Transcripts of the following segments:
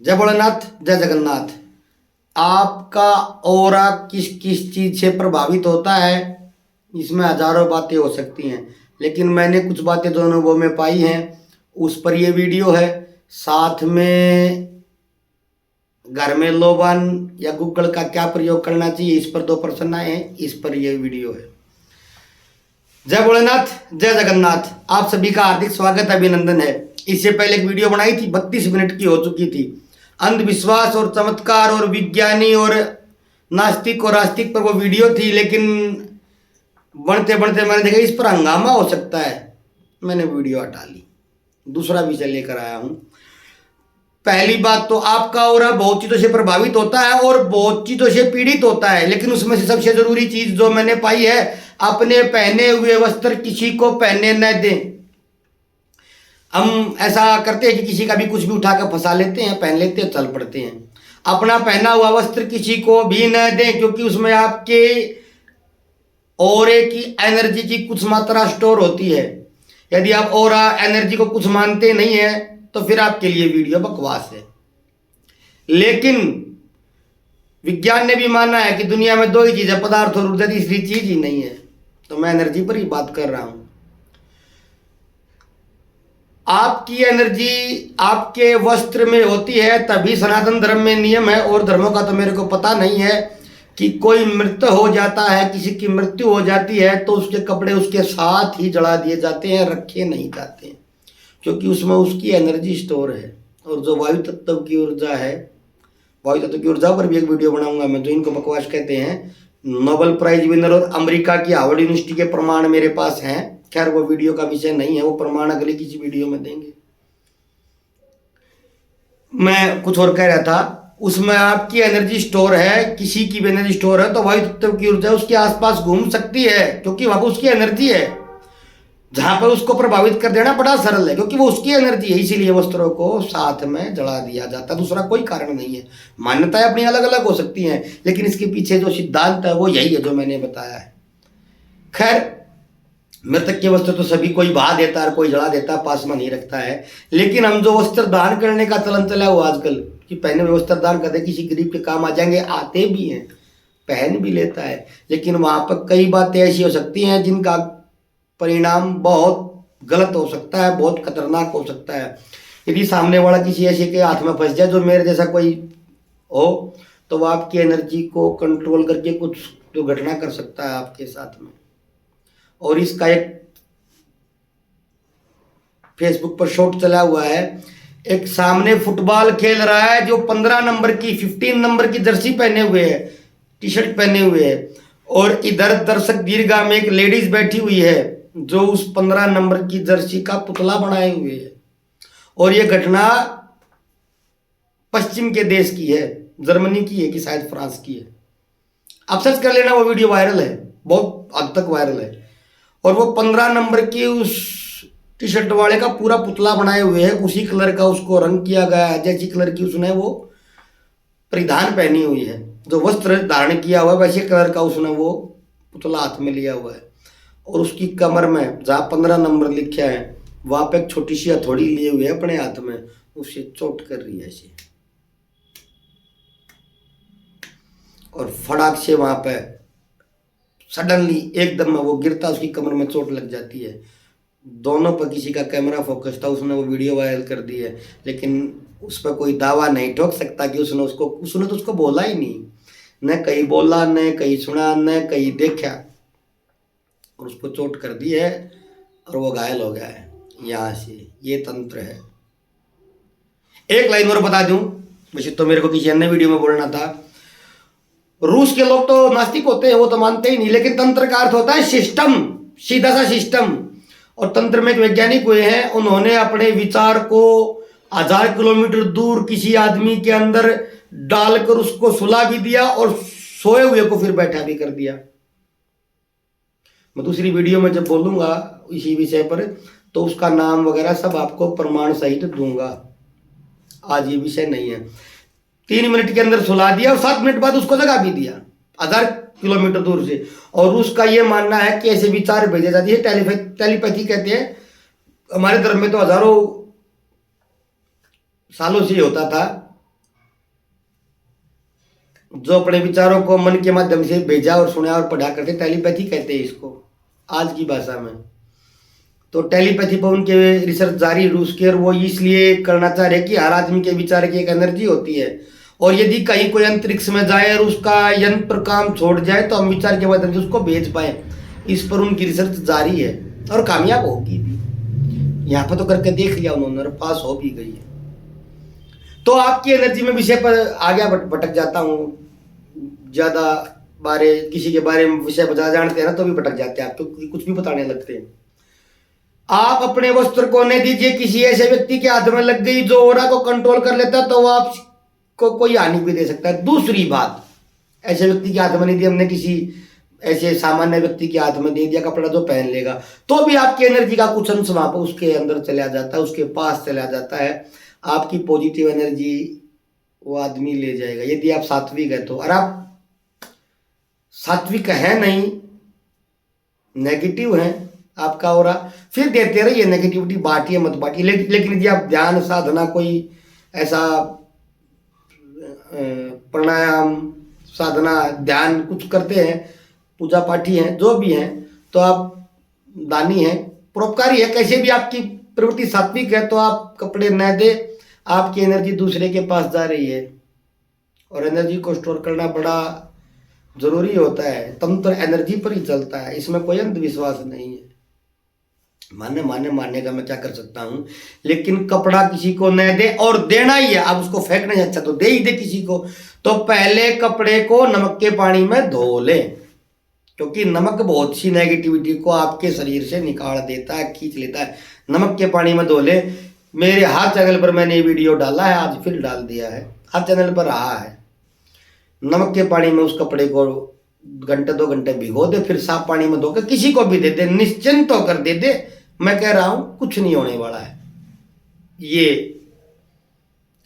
जय भोलेनाथ, जय जगन्नाथ। आपका ऑरा किस किस चीज़ से प्रभावित होता है, इसमें हजारों बातें हो सकती हैं, लेकिन मैंने कुछ बातें जो अनुभव में पाई हैं उस पर यह वीडियो है। साथ में घर में लोबान या गूगल का क्या प्रयोग करना चाहिए, इस पर दो प्रश्न आए हैं, इस पर यह वीडियो है। जय भोलेनाथ, जय जगन्नाथ। आप सभी का हार्दिक स्वागत, अभिनंदन है। इससे पहले एक वीडियो बनाई थी, 32 मिनट की हो चुकी थी। अंधविश्वास और चमत्कार और विज्ञानी और नास्तिक और आस्तिक पर वो वीडियो थी, लेकिन बढ़ते बढ़ते मैंने देखा इस पर हंगामा हो सकता है, मैंने वीडियो हटा ली, दूसरा विषय लेकर आया हूँ। पहली बात तो आपका ऑरा बहुत चीज़ों से प्रभावित होता है और बहुत चीज़ों से पीड़ित होता है, लेकिन उसमें से सबसे जरूरी चीज़ जो मैंने पाई है, अपने पहने हुए वस्त्र किसी को पहने न दें। हम ऐसा करते हैं कि किसी का भी कुछ भी उठाकर फंसा लेते हैं, पहन लेते हैं, चल पड़ते हैं। अपना पहना हुआ वस्त्र किसी को भी न दें, क्योंकि उसमें आपके ऑरे की एनर्जी की कुछ मात्रा स्टोर होती है। यदि आप ऑरा एनर्जी को कुछ मानते नहीं है तो फिर आपके लिए वीडियो बकवास है। लेकिन विज्ञान ने भी माना है कि दुनिया में दो ही चीज है, पदार्थ और ऊर्जा, तीसरी चीज ही नहीं है। तो मैं एनर्जी पर ही बात कर रहा हूं। आपकी एनर्जी आपके वस्त्र में होती है, तभी सनातन धर्म में नियम है, और धर्मों का तो मेरे को पता नहीं है कि कोई मृत हो जाता है, किसी की मृत्यु हो जाती है तो उसके कपड़े उसके साथ ही जला दिए जाते हैं, रखे नहीं जाते हैं, क्योंकि उसमें उसकी एनर्जी स्टोर है। और जो वायु तत्व की ऊर्जा है, वायु तत्व की ऊर्जा पर भी एक वीडियो बनाऊंगा मैं, जो इनको बकवास कहते हैं। नोबेल प्राइज विनर और अमेरिका की हार्वर्ड यूनिवर्सिटी के प्रमाण मेरे पास हैं। खैर वो वीडियो का विषय नहीं है, वो प्रमाण अगले किसी वीडियो में देंगे। मैं कुछ और कह रहा था, उसमें आपकी एनर्जी स्टोर है, किसी की भी एनर्जी स्टोर है, तो वायु तत्व की ऊर्जा उसके आसपास घूम सकती है, क्योंकि वहां पर उसकी एनर्जी है। जहां पर उसको प्रभावित कर देना बड़ा सरल है, क्योंकि वो उसकी एनर्जी है, इसीलिए वस्त्रों को साथ में जला दिया जाता है, दूसरा कोई कारण नहीं है। मान्यताएं अपनी अलग अलग हो सकती हैं, लेकिन इसके पीछे जो सिद्धांत है वो यही है जो मैंने बताया है। खैर, मृतक के वस्त्र तो सभी कोई बहा देता है, कोई जला देता है, पास में नहीं रखता है। लेकिन हम जो वस्त्र दान करने का चलन चला हुआ आजकल कि पहने हुए वस्त्र दान करते, किसी गरीब के काम आ जाएंगे, आते भी हैं, पहन भी लेता है, लेकिन वहां पर कई बातें ऐसी हो सकती हैं जिनका परिणाम बहुत गलत हो सकता है, बहुत खतरनाक हो सकता है। यदि सामने वाला किसी ऐसे के हाथ में फंस जाए जो मेरे जैसा कोई हो, तो वो आपकी एनर्जी को कंट्रोल करके कुछ दुर्घटना कर सकता है आपके साथ में। और इसका एक फेसबुक पर शॉट चला हुआ है, एक सामने फुटबॉल खेल रहा है जो 15 नंबर की 15 नंबर की जर्सी पहने हुए है, टी शर्ट पहने हुए है, और इधर दर्शक दीर्घा में एक लेडीज बैठी हुई है जो उस 15 नंबर की जर्सी का पुतला बनाए हुए है। और यह घटना पश्चिम के देश की है, जर्मनी की है कि शायद फ्रांस की है। आप सर्च कर लेना, वो वीडियो वायरल है, बहुत हद तक वायरल है। और वो 15 नंबर की उस टी शर्ट वाले का पूरा पुतला बनाए हुए है, उसी कलर का उसको रंग किया गया है, जैसी कलर की उसने वो परिधान पहनी हुई है, जो वस्त्र धारण किया हुआ है वैसे कलर का उसने वो पुतला हाथ में लिया हुआ है। और उसकी कमर में जहाँ 15 नंबर लिखा है वहां पे एक छोटी सी हथौड़ी लिए हुए है अपने हाथ में, उसे चोट कर रही है ऐसे, और फटाक से वहां पे सडनली एकदम में वो गिरता, उसकी कमर में चोट लग जाती है। दोनों पर किसी का कैमरा फोकस था, उसने वो वीडियो वायरल कर दी है, लेकिन उस पर कोई दावा नहीं ठोक सकता कि उसने तो उसको बोला ही नहीं, न कहीं बोला, न कहीं सुना, न कहीं देखा, और उसको चोट कर दी है और वो घायल हो गया है। यहाँ से ये तंत्र है। एक लाइन और बता दूं, वैसे तो मेरे को किसी अन्य वीडियो में बोलना था। रूस के लोग तो नास्तिक होते हैं, वो तो मानते ही नहीं, लेकिन तंत्र का अर्थ होता है सिस्टम, सीधा सा सिस्टम। और तंत्र में एक वैज्ञानिक हुए हैं, उन्होंने अपने विचार को 1000 किलोमीटर दूर किसी आदमी के अंदर डालकर उसको सुला भी दिया और सोए हुए को फिर बैठा भी कर दिया। मैं दूसरी वीडियो में जब बोलूंगा इसी विषय पर तो उसका नाम वगैरह सब आपको प्रमाण सहित दूंगा, आज ये विषय नहीं है। 3 मिनट के अंदर सुला दिया और 7 मिनट बाद उसको जगा भी दिया 1000 किलोमीटर दूर से। और उसका ये मानना है कि ऐसे विचार भेजे जाती है, टेलीपैथी कहते हैं। हमारे धर्म में तो हजारों सालों से होता था, जो अपने विचारों को मन के माध्यम से भेजा और सुना और पढ़ा करते, टेलीपैथी कहते हैं इसको आज की भाषा में। तो टेलीपैथी पर उनके रिसर्च जारी रूस के, और वो इसलिए करना चाह रहे कि हर आदमी के विचार की एक एनर्जी होती है, और यदि कहीं कोई अंतरिक्ष में जाए और उसका यंत्र काम छोड़ जाए तो हम विचार के माध्यम से उसको भेज पाए। इस पर उनकी रिसर्च जारी है और कामयाब होगी भी। यहाँ पर तो करके देख लिया उन्होंने और पास हो भी गई है। तो आपकी एनर्जी में विषय पर आगे भटक जाता हूँ, ज़्यादा किसी के बारे में विषय बता जानते हैं ना तो भी भटक जाते हैं आप, तो कुछ भी बताने लगते हैं। आप अपने वस्त्र को नहीं दीजिए किसी ऐसे व्यक्ति के हाथ में लग गई जो ऑरा को कंट्रोल कर लेता है, तो वो आपको कोई हानि भी दे सकता है। दूसरी बात, ऐसे व्यक्ति के हाथ में नहीं दी हमने, किसी ऐसे सामान्य व्यक्ति के हाथ में दे दिया कपड़ा जो पहन लेगा, तो भी आपकी एनर्जी का कुछ अंश वहां पर उसके अंदर चला जाता है, उसके पास चला जाता है। आपकी पॉजिटिव एनर्जी वो आदमी ले जाएगा यदि आप सात्विक है तो। और आप सात्विक है नहीं, नेगेटिव है आपका ऑरा, फिर देते रहिए नेगेटिविटी, बांटिए मत बांटिए। लेकिन यदि आप ध्यान साधना कोई ऐसा प्राणायाम साधना ध्यान कुछ करते हैं, पूजा पाठी हैं, जो भी हैं, तो आप दानी हैं, परोपकारी है, कैसे भी आपकी प्रवृत्ति सात्विक है तो आप कपड़े न दे। आपकी एनर्जी दूसरे के पास जा रही है और एनर्जी को स्टोर करना बड़ा जरूरी होता है। तंत्र एनर्जी पर ही चलता है, इसमें कोई अंधविश्वास नहीं है। मानने का मैं क्या कर सकता हूँ, लेकिन कपड़ा किसी को न दे, और देना ही है। आप उसको फेंकना ही अच्छा तो दे ही दे किसी को, तो पहले कपड़े को नमक के पानी में धो ले, क्योंकि नमक बहुत सी नेगेटिविटी को आपके शरीर से निकाल देता है, खींच लेता है। नमक के पानी में धो ले। मेरे हर चैनल पर मैंने ये वीडियो डाला है, आज फिर डाल दिया है, हर चैनल पर रहा है। नमक के पानी में उस कपड़े को घंटे 2 घंटे भिगो दे, फिर साफ पानी में धोकर किसी को भी दे दे, निश्चिंत होकर दे दे। मैं कह रहा हूं कुछ नहीं होने वाला है। ये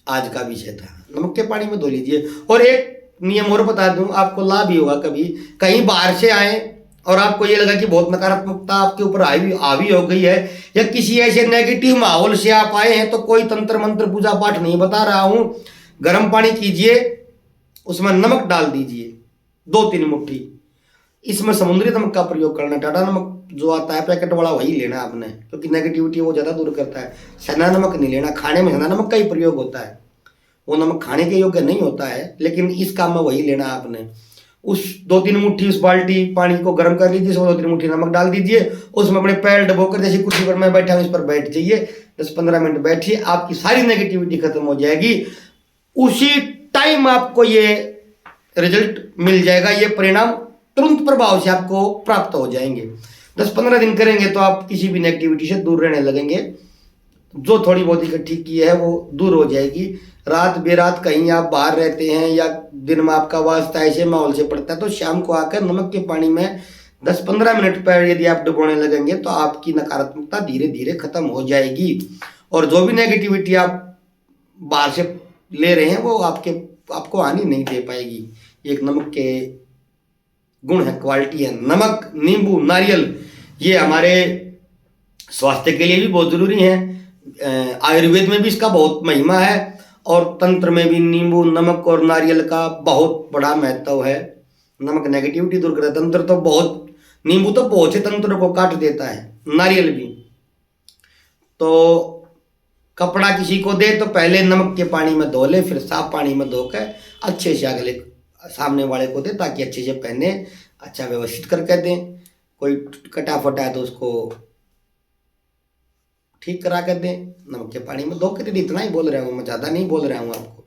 आज का विषय था, नमक के पानी में धो लीजिए। और एक नियम और बता दूं, आपको लाभ ही होगा। कभी कहीं बाहर से आए और आपको ये लगा कि बहुत नकारात्मकता आपके ऊपर हावी हो गई है, या किसी ऐसे नेगेटिव माहौल से आप आए हैं, तो कोई तंत्र मंत्र पूजा पाठ नहीं बता रहा हूं। गर्म पानी कीजिए, उसमें नमक डाल दीजिए 2-3 मुट्ठी। इसमें समुद्री नमक का प्रयोग करना, टाटा नमक जो आता है पैकेट वाला वही लेना आपने, क्योंकि नेगेटिविटी वो ज़्यादा दूर करता है। सेंधा नमक नहीं लेना, खाने में सेंधा नमक का ही प्रयोग होता है, वो नमक खाने के योग्य नहीं होता है, लेकिन इस काम में वही लेना आपने। उस 2-3 मुट्ठी उस बाल्टी पानी को गर्म कर लीजिए, उसमें 2-3 मुट्ठी नमक डाल दीजिए, उसमें अपने पैर डबोकर, जैसे कुर्सी पर मैं बैठा हूँ इस पर बैठ जाइए, 10-15 मिनट बैठिए, आपकी सारी नेगेटिविटी खत्म हो जाएगी। उसी टाइम आपको ये रिजल्ट मिल जाएगा, ये परिणाम तुरंत प्रभाव से आपको प्राप्त हो जाएंगे। 10-15 दिन करेंगे तो आप किसी भी नेगेटिविटी से दूर रहने लगेंगे, जो थोड़ी बहुत इकट्ठी की है वो दूर हो जाएगी। रात बेरात कहीं आप बाहर रहते हैं या दिन में आपका वास्ता ऐसे माहौल से पड़ता है, तो शाम को आकर नमक के पानी में 10-15 मिनट पैर यदि आप डुबोने लगेंगे तो आपकी नकारात्मकता धीरे धीरे खत्म हो जाएगी, और जो भी नेगेटिविटी आप बाहर से ले रहे हैं वो आपको हानि नहीं दे पाएगी। एक नमक के गुण है, क्वालिटी है। नमक, नींबू, नारियल ये हमारे स्वास्थ्य के लिए भी बहुत जरूरी है। आयुर्वेद में भी इसका बहुत महिमा है, और तंत्र में भी नींबू, नमक और नारियल का बहुत बड़ा महत्व है। नमक नेगेटिविटी दूर करता है, तंत्र तो बहुत, नींबू तो बहुत से तंत्रों को काट देता है, नारियल भी। तो कपड़ा किसी को दे तो पहले नमक के पानी में धो ले, फिर साफ पानी में धोकर अच्छे से अगले सामने वाले को दे, ताकि अच्छे से पहने, अच्छा व्यवस्थित करके दें। कोई कटा फटा है तो उसको ठीक करा कर दें, नमक के पानी में धो के दे। इतना ही बोल रहा हूँ मैं, ज़्यादा नहीं बोल रहा हूँ आपको।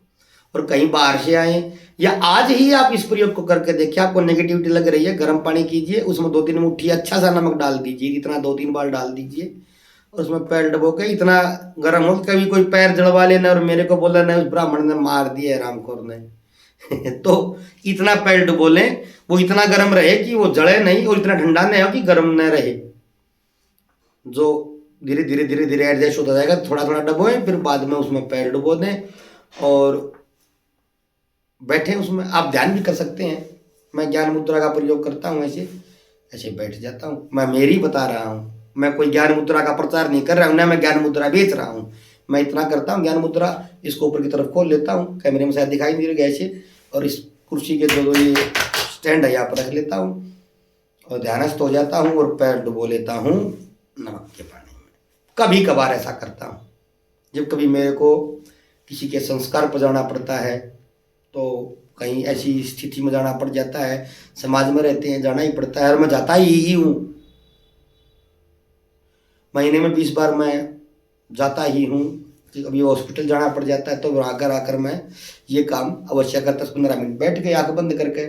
और कहीं बाहर से आए या आज ही आप इस प्रयोग को करके देखिए, आपको नेगेटिविटी लग रही है, गर्म पानी कीजिए, उसमें 2-3 मुट्ठी अच्छा सा नमक डाल दीजिए, इतना 2-3 बार डाल दीजिए, और उसमें पैर डबो के इतना गर्म हो, कभी कोई पैर जड़वा लेना और मेरे को बोला ना उस ब्राह्मण ने मार दिया रामखोर ने तो इतना पैर डुबो लें, वो इतना गर्म रहे कि वो जले नहीं, और इतना ठंडा नहीं हो कि गर्म न रहे, जो धीरे धीरे एडजस्ट होता जाएगा। थोड़ा थोड़ा डबोएं, फिर बाद में उसमें पैर डुबो दें और बैठे उसमें। आप ध्यान भी कर सकते हैं, मैं ज्ञान मुद्रा का प्रयोग करता हूँ, ऐसे बैठ जाता हूँ। मैं मेरी बता रहा हूँ, मैं कोई ज्ञान मुद्रा का प्रचार नहीं कर रहा हूँ, ना मैं ज्ञान मुद्रा बेच रहा हूँ। मैं इतना करता हूँ, ज्ञान मुद्रा इसको ऊपर की तरफ खोल लेता हूँ, कैमरे में शायद दिखाई नहीं देगा ऐसे, और इस कुर्सी के दो ये स्टैंड है यहाँ पर रख लेता हूँ और ध्यानस्थ हो जाता हूँ और पैर डुबो लेता हूँ नमक के पानी में। कभी कभार ऐसा करता हूँ जब कभी मेरे को किसी के संस्कार पर जाना पड़ता है, तो कहीं ऐसी स्थिति में जाना पड़ जाता है, समाज में रहते हैं जाना ही पड़ता है और मैं जाता ही हूँ। महीने में 20 बार मैं जाता ही हूँ कि कभी हॉस्पिटल जाना पड़ जाता है तो वहाँ घर आकर मैं ये काम अवश्य कर 10-15 मिनट बैठ के आंख बंद करके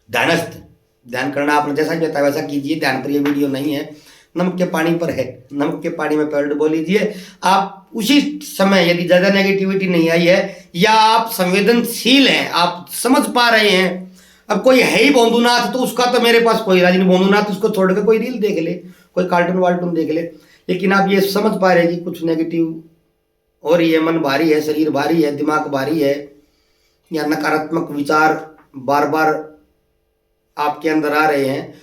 ध्यानस्थ ध्यान करना आपने जैसा भी बताया वैसा कीजिए। ध्यान पर ये वीडियो नहीं है, नमक के पानी पर है। नमक के पानी में पैर डुबो लीजिए। आप उसी समय यदि ज़्यादा नेगेटिविटी नहीं आई है या आप संवेदनशील हैं, आप समझ पा रहे हैं, अब कोई है ही भोंदूनाथ तो उसका तो मेरे पास कोई इलाज नहीं, भोंदूनाथ उसको छोड़ के कोई रील देख ले, कोई कार्टून वार्टून देख ले, लेकिन आप ये समझ पा रहे हैं कि कुछ नेगेटिव हो रही है, मन भारी है, शरीर भारी है, दिमाग भारी है या नकारात्मक विचार बार बार आपके अंदर आ रहे हैं,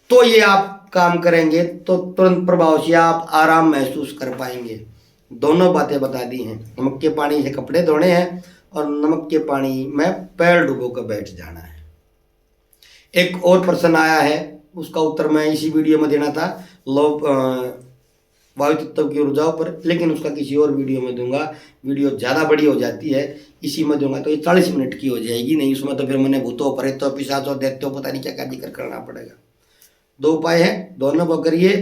तो ये आप काम करेंगे तो तुरंत प्रभाव से आप आराम महसूस कर पाएंगे। दोनों बातें बता दी हैं। नमक के पानी से कपड़े धोने हैं और नमक के पानी में पैर डुबो कर बैठ जाना है। एक और प्रश्न आया है, उसका उत्तर मैं इसी वीडियो में देना था, वायु तत्व की ऊर्जाओं पर, लेकिन उसका किसी और वीडियो में दूंगा। वीडियो ज़्यादा बड़ी हो जाती है, इसी में दूंगा तो ये 40 मिनट की हो जाएगी। नहीं उसमें तो फिर मैंने भूतों प्रेतों पिशाचों दैत्यों पता नहीं क्या क्या जिक्र करना पड़ेगा। 2 उपाय हैं, दोनों को करिए,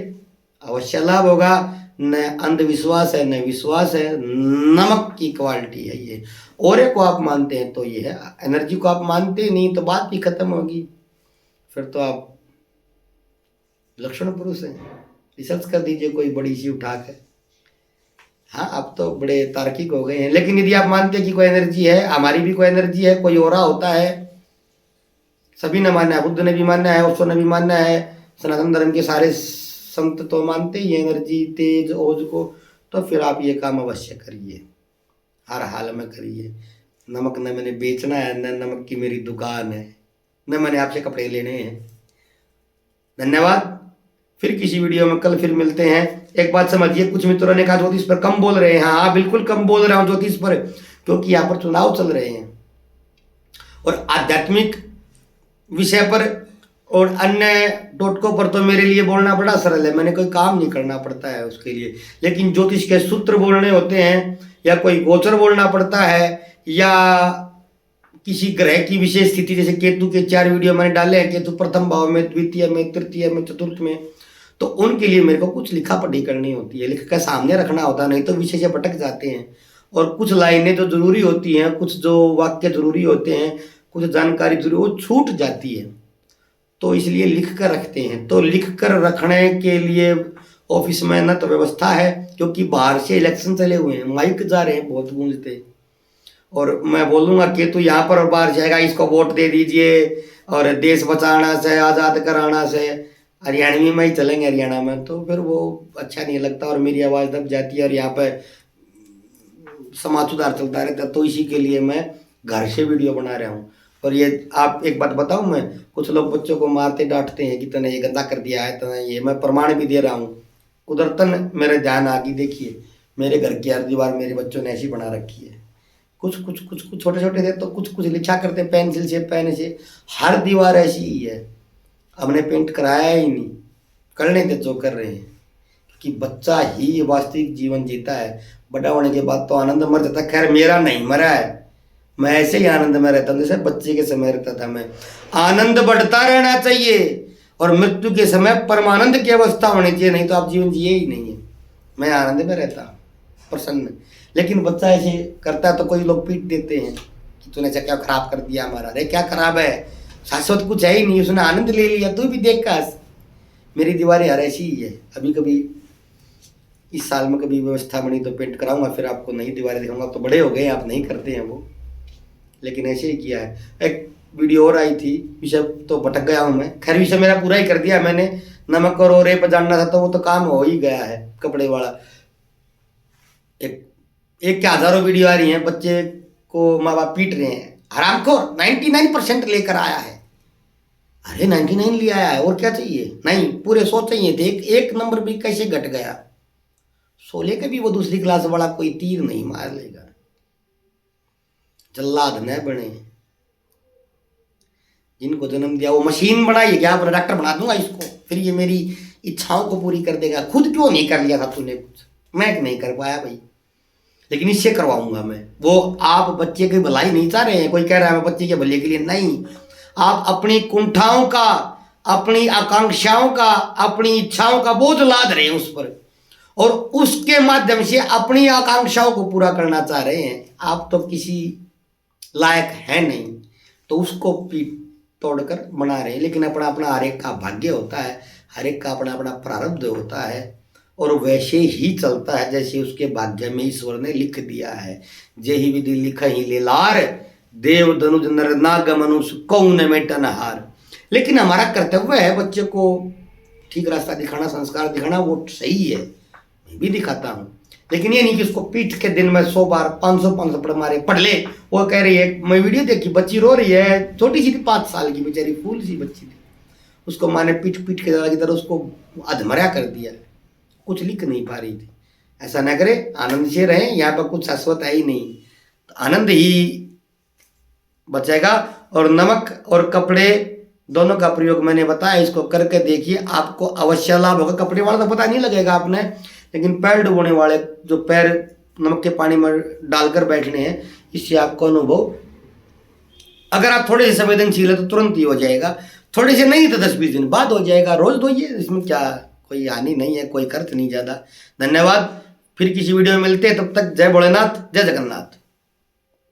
अवश्य लाभ होगा। न अंधविश्वास है न विश्वास है, नमक की क्वालिटी है ये। औरे को आप मानते हैं तो ये है, एनर्जी को आप मानते नहीं तो बात ही खत्म होगी, फिर तो आप लक्षण पुरुष हैं। रिसर्च कर दीजिए कोई बड़ी सी उठा कर। हाँ आप तो बड़े तार्किक हो गए हैं, लेकिन यदि आप मानते हैं कि कोई एनर्जी है, हमारी भी कोई एनर्जी है, कोई ओरा होता है, सभी ने माना है, बुद्ध ने भी माना है, ओशो ने भी माना है, सनातन धर्म के सारे संत तो मानते ही एनर्जी तेज ओज को, तो फिर आप ये काम अवश्य करिए, हर हाल में करिए। नमक न मैंने बेचना है, न नमक की मेरी दुकान है, न मैंने आपसे कपड़े लेने हैं। धन्यवाद। फिर किसी वीडियो में कल फिर मिलते हैं। एक बात समझिए, कुछ मित्रों ने कहा ज्योतिष पर कम बोल रहे हैं। हाँ बिल्कुल कम बोल रहा हूँ ज्योतिष पर, क्योंकि यहाँ पर चुनाव चल रहे हैं और आध्यात्मिक विषय पर और अन्य टोटकों पर तो मेरे लिए बोलना बड़ा सरल है, मैंने कोई काम नहीं करना पड़ता है उसके लिए। लेकिन ज्योतिष के सूत्र बोलने होते हैं या कोई गोचर बोलना पड़ता है या किसी ग्रह की विशेष स्थिति, जैसे केतु के 4 वीडियो मैंने डाले हैं, केतु प्रथम भाव में, द्वितीय में, तृतीय में, चतुर्थ में, तो उनके लिए मेरे को कुछ लिखा पढ़ी करनी होती है, लिख कर सामने रखना होता है, नहीं तो विषय से भटक जाते हैं। और कुछ लाइनें जो जरूरी होती हैं, कुछ जो वाक्य जरूरी होते हैं, कुछ जानकारी जरूरी, वो छूट जाती है, तो इसलिए लिख कर रखते हैं। तो लिख कर रखने के लिए ऑफिस में न तो व्यवस्था है, क्योंकि बाहर से इलेक्शन चले हुए हैं, माइक जा रहे हैं बहुत गूंजते, और मैं बोलूँगा कि तो यहाँ पर और बाहर जाएगा, इसको वोट दे दीजिए और देश बचाना से, आज़ाद कराना से, हरियाणवी में ही चलेंगे हरियाणा में, तो फिर वो अच्छा नहीं लगता और मेरी आवाज़ दब जाती है और यहाँ पर समाज सुधार चलता रहता है। तो इसी के लिए मैं घर से वीडियो बना रहा हूँ। और ये आप एक बात बताऊँ, मैं कुछ लोग बच्चों को मारते डांटते हैं कि तूने ये गंदा कर दिया है, तूने ये, मैं प्रमाण भी दे रहा हूँ। कुदरतन मेरे ध्यान आ गई, देखिए मेरे घर की हर दीवार मेरे बच्चों ने ऐसी बना रखी है। कुछ छोटे छोटे थे तो कुछ लिखा करते पेंसिल से, पेन से, हर दीवार ऐसी ही है। हमने पेंट कराया ही नहीं, करने के जो कर रहे हैं, कि बच्चा ही वास्तविक जीवन जीता है। बड़ा होने के बाद तो आनंद मर जाता है। खैर मेरा नहीं मरा है, मैं ऐसे ही आनंद में रहता हूँ जैसे बच्चे के समय रहता था मैं। आनंद बढ़ता रहना चाहिए और मृत्यु के समय परमानंद की अवस्था होनी चाहिए, नहीं तो आप जीवन जिए ही नहीं है। मैं आनंद में रहता हूँ, प्रसन्न। लेकिन बच्चा ऐसे करता है तो कोई लोग पीट देते हैं कि तूने क्या खराब कर दिया हमारा। अरे क्या खराब है, शाश्वत कुछ है ही नहीं, उसने आनंद ले लिया, तू भी देख का। मेरी दीवारें हर ऐसी ही है। अभी कभी इस साल में कभी व्यवस्था बनी तो पेंट कराऊंगा, फिर आपको नई दीवारें दिखाऊंगा। तो बड़े हो गए, आप नहीं करते हैं वो, लेकिन ऐसे ही किया है। एक वीडियो और आई थी, विषय तो भटक गया हूँ मैं। खैर विषय मेरा पूरा ही कर दिया मैंने, नमक और ओरे पर जानना था तो वो तो काम हो ही गया है। कपड़े वाला एक क्या हजारों वीडियो आ रही हैं, बच्चे को माँ बाप पीट रहे हैं, हरामखोर 99% लेकर आया है। अरे 99 ले आया है और क्या चाहिए, नहीं पूरे 100 चाहिए थे, एक नंबर भी कैसे घट गया। 100 लेकर भी वो दूसरी क्लास वाला कोई तीर नहीं मार लेगा। जल्लाद न बने, जिनको जन्म दिया वो मशीन बनाई, क्या मैं डॉक्टर बना दूंगा इसको, फिर ये मेरी इच्छाओं को पूरी कर देगा। खुद क्यों नहीं कर लिया था तूने कुछ? मैं नहीं कर पाया भाई, लेकिन इससे करवाऊंगा मैं। वो आप बच्चे की भलाई नहीं चाह रहे हैं, कोई कह रहा है मैं बच्चे के भले के लिए, नहीं। आप अपनी कुंठाओं का, अपनी आकांक्षाओं का, अपनी इच्छाओं का बोझ लाद रहे हैं उस पर, और उसके माध्यम से अपनी आकांक्षाओं को पूरा करना चाह रहे हैं। आप तो किसी लायक है नहीं, तो उसको पीट तोड़कर बना रहे हैं। लेकिन अपना अपना हर एक का भाग्य होता है, हर एक का अपना अपना प्रारब्ध होता है, और वैसे ही चलता है जैसे उसके भाग्य में ईश्वर ने लिख दिया है। जेहि विधि लिख ही लेलार, देव दनुज नर नाग मनुष्य कौन मेटन हार। लेकिन हमारा कर्तव्य है बच्चे को ठीक रास्ता दिखाना, संस्कार दिखाना, वो सही है, मैं भी दिखाता हूँ। लेकिन ये नहीं कि उसको पीठ के दिन में 100 बार 500 पढ़ मारे, पढ़ ले। वो कह रही है, मैं वीडियो देखी, बच्ची रो रही है, छोटी सी थी, 5 साल की बेचारी, फूल सी बच्ची थी, उसको माँ ने पीठ पीठ के की तरह उसको अधमरा कर दिया, कुछ लिख नहीं पा रही थी। ऐसा न करे, आनंद से रहे, यहाँ पर कुछ शाश्वत है ही नहीं, तो आनंद ही बचेगा। और नमक और कपड़े दोनों का प्रयोग मैंने बताया, इसको करके देखिए, आपको अवश्य लाभ होगा। कपड़े वाला तो पता नहीं लगेगा आपने, लेकिन पैर डुबोने वाले जो पैर नमक के पानी में डालकर बैठने हैं, इससे आपको अनुभव, अगर आप थोड़े से संवेदनशील है तो तुरंत ही हो जाएगा, थोड़े से नहीं तो 10-20 दिन बाद हो जाएगा। रोज धोइए, इसमें क्या कोई हानि नहीं है, कोई खर्च नहीं ज़्यादा। धन्यवाद, फिर किसी वीडियो में मिलते हैं, तब तक जय भोलेनाथ, जय जगन्नाथ।